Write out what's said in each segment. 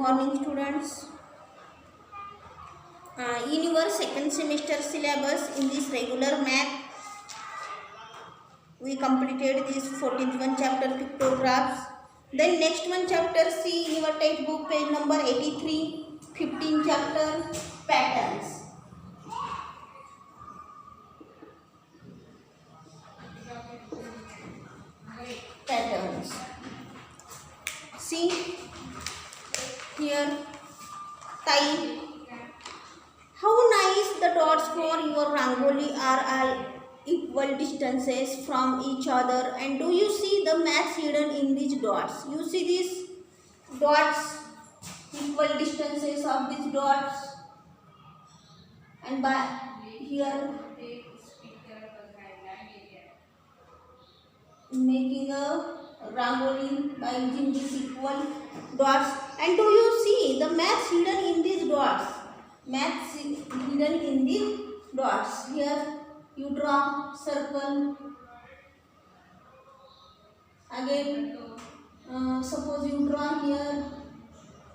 morning, students. In your second semester syllabus in this regular math, we completed this 14th one chapter pictographs. Then next one chapter see in your textbook page number 83, 15 chapter patterns. Patterns. See here, type. How nice the dots for your rangoli are all equal distances from each other. And do you see the maths hidden in these dots? You see these dots, equal distances of these dots. And by here making a rangoli by using these equal dots. And do you see the maths hidden in these dots? Maths hidden in the dots. Here you draw circle. Again, suppose you draw here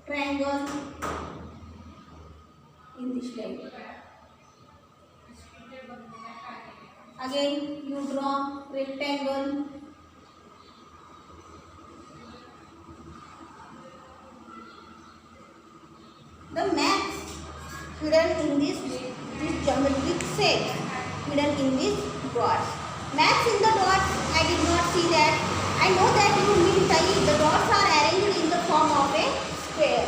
triangle in this line. Again, you draw rectangle. The maths hidden in this geometric shape, hidden in this dots. Maths in the dots, I did not see that. I know that you mean the dots are arranged in the form of a square.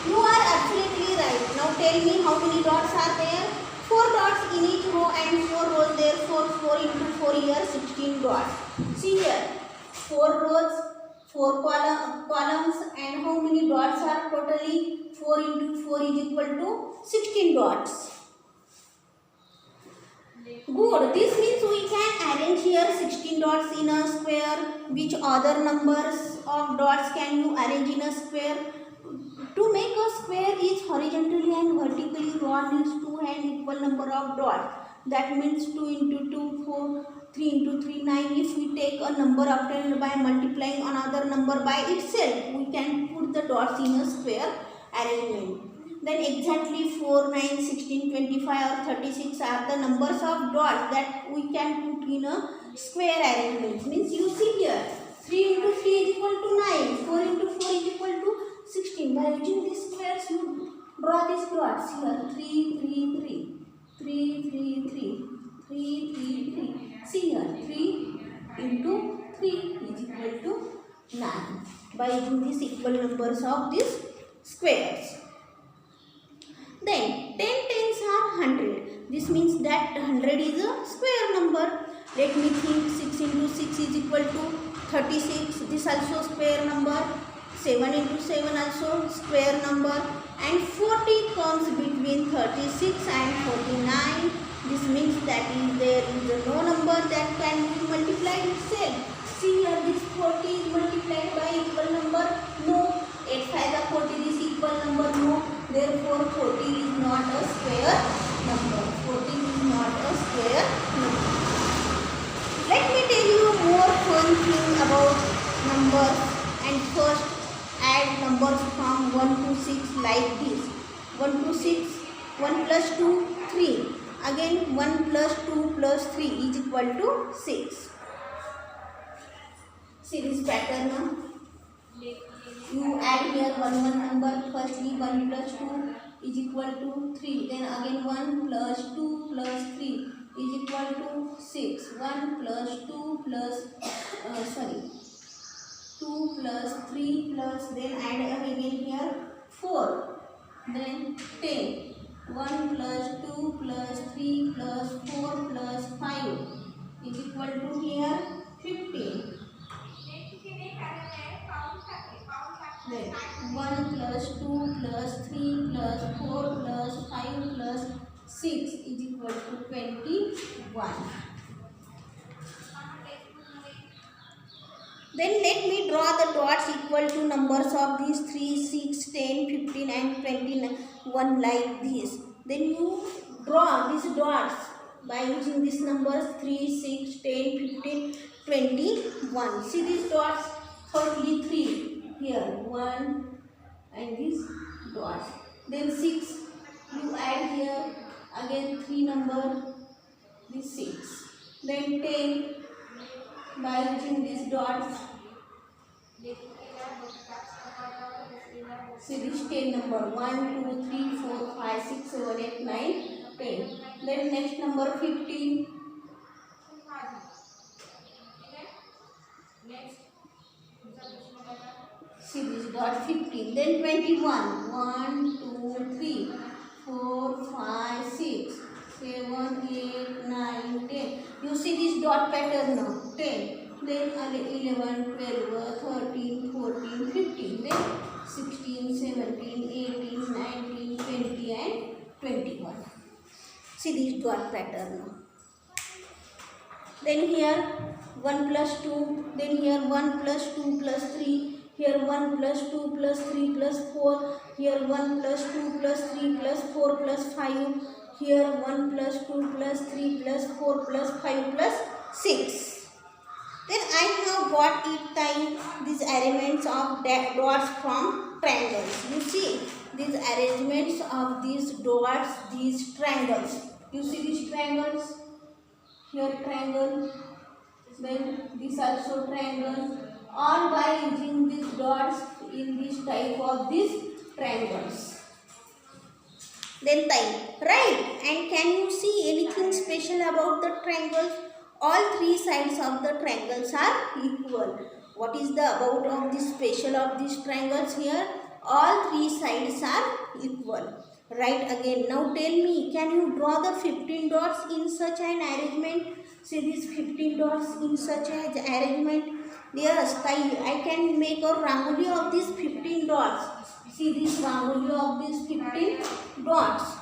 You are absolutely right. Now tell me how many dots are there? 4 dots in each row and 4 rows, therefore 4 into 4 here 16 dots. See here, 4 rows, 4 columns, and how many dots are totally? 4 into 4 is equal to 16 dots. Good. This means we can arrange here 16 dots in a square. Which other numbers of dots can you arrange in a square? To make a square is horizontally and vertically drawn needs 2 and equal number of dots. That means 2 into 2, 4, 3 into 3, 9. If we take a number obtained by multiplying another number by itself, we can put the dots in a square arrangement. Then exactly 4, 9, 16, 25 or 36 are the numbers of dots that we can put in a square arrangement. Means you see here, 3 into 3 is equal to 9, 4 into 4 is equal to 16. By using these squares, you draw these dots here, 3, 3, 3, 3, 3, 3, 3, 3, 3. See here, 3 into 3 is equal to 9. By using these equal numbers of these squares. Then 10 tens are 100. This means that 100 is a square number. Let me think, 6 into 6 is equal to 36. This also square number. 7 into 7 also square number. And 40 comes between 36 and 49. This means that there is no number that can be multiplied itself. See here, this 40 is multiplied by equal number. No. 8 5 are 40 is equal number. No. Therefore, 40 is not a square number. 14 is not a square number. Let me tell you more fun thing about numbers. And first, add numbers from 1 to 6 like this. 1 to 6, 1 plus 2, 3. Again, 1 plus 2 plus 3 is equal to 6. See this pattern now. You add here one number. Firstly 1 plus 2 is equal to 3. Then again 1 plus 2 plus 3 is equal to 6. 1 plus 2 plus 2 plus 3 plus, then add again here 4. Then 10. 1 plus 2 plus 3 plus 4 plus 5 is equal to here 15. Then 1 plus 2 plus 3 plus 4 plus 5 plus 6 is equal to 21. Then let me draw the dots equal to numbers of these 3, 6, 10, 15 and 21 like this. Then you draw these dots by using these numbers 3, 6, 10, 15, 21. See these dots? Firstly 3 here, 1 and these dots. Then 6, you add here again 3 number, this 6. Then 10 by using these dots. See this 10 number 1, 2, 3, 4, 5, 6, 7, 8, 9, 10. Then next number 15. See this dot 15. Then 21. 1, 2, 3, 4, 5, 6, 7, 8, 9, 10. You see this dot pattern now. 10. Then 11, 12, 13, 14, 15. Then 16, 17, 18, 19, 20 and 21. See this dot pattern now. Then here 1 plus 2, then here 1 plus 2 plus 3, here 1 plus 2 plus 3 plus 4, here 1 plus 2 plus 3 plus 4 plus 5, here 1 plus 2 plus 3 plus 4 plus 5 plus 6. Then I have got these arrangements of dots from triangles. You see these arrangements of these dots, these triangles. You see these triangles? Here triangle, then this also triangle, all by using these dots in this type of these triangles. Then time, right? And can you see anything special about the triangles? All 3 sides of the triangles are equal. What is the about of this special of these triangles here? All 3 sides are equal. Right again. Now tell me, can you draw the 15 dots in such an arrangement? See these 15 dots in such an arrangement. Yes, I can make a rangoli of these 15 dots. See this rangoli of these 15 dots.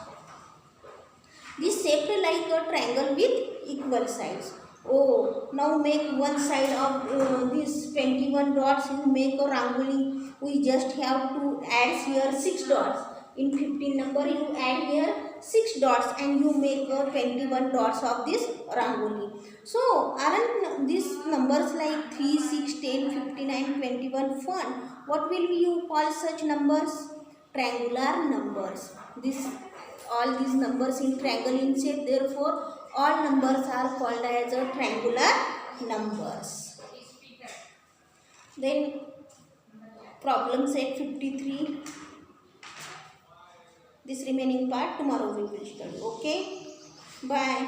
This shaped like a triangle with equal sides. Oh, now make one side of this 21 dots. You make a rangoli. We just have to add here 6 dots. In 15 number you add here 6 dots and you make 21 dots of this rangoli. So aren't these numbers like 3, 6, 10, 59, 21 fun? What will you call such numbers? Triangular numbers. All these numbers in triangle in shape, therefore all numbers are called as a triangular numbers. Then problem set 53. This remaining part tomorrow we will study. Okay, bye.